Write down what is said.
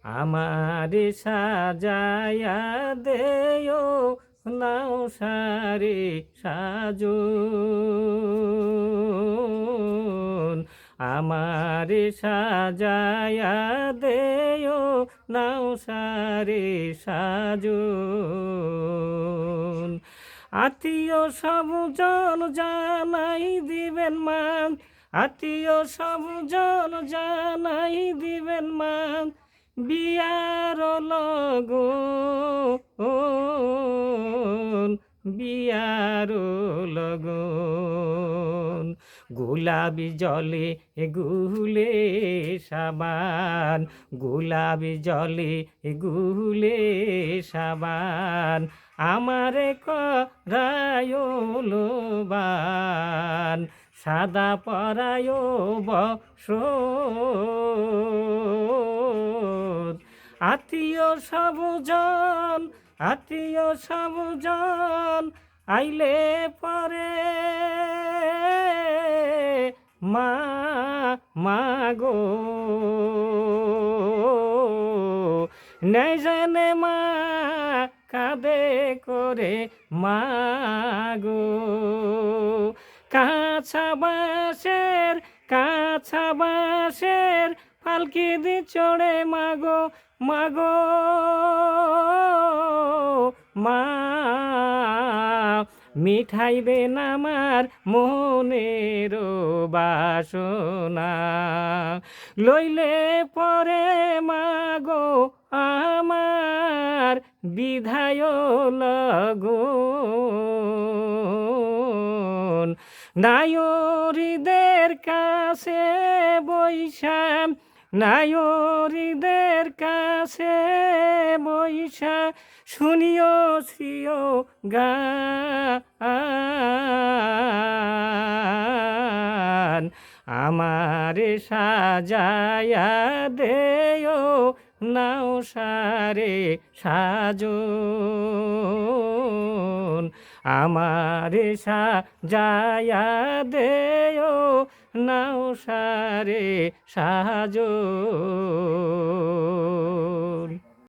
আমারে সাজায়া দেও নাও সারে সাজন, আমারে সাজায়া দেও নাও সারে সাজন। আত্মীয় সবজন জানাই দিবেন মান, আত্মীয় সবজন জানাই দিবেন মান, বিয়ার লগন, বিয়ার লগন। গোলাপি জলে গুলে সাবান, গোলাপি জলে গুলে সাবান, আমারে করায় লোবান, সাদা পরায় বসত। আত্মীয় সবজন, আত্মীয় সবজন আইলে পরে মা মাগো, নাই জানে মা কাঁদে করে মাগো। কাঁচা বাঁশের, কাঁচা বাঁশের পালকি দি চড়ে মাগো, মাগো মা, মিঠাইবেন আমার মনের বাসনা, লইলে পরে মাগো আমার বিধায় লগন। নায়রীদের কাছে বৈশাম, নায়রীদের কাছে বৈশা শুনিও শ্রিয় গান, আমারে সাজায়া দেও নাও সারে সাজন, আমারে সাজায়া দেও নাও সারে সাজন।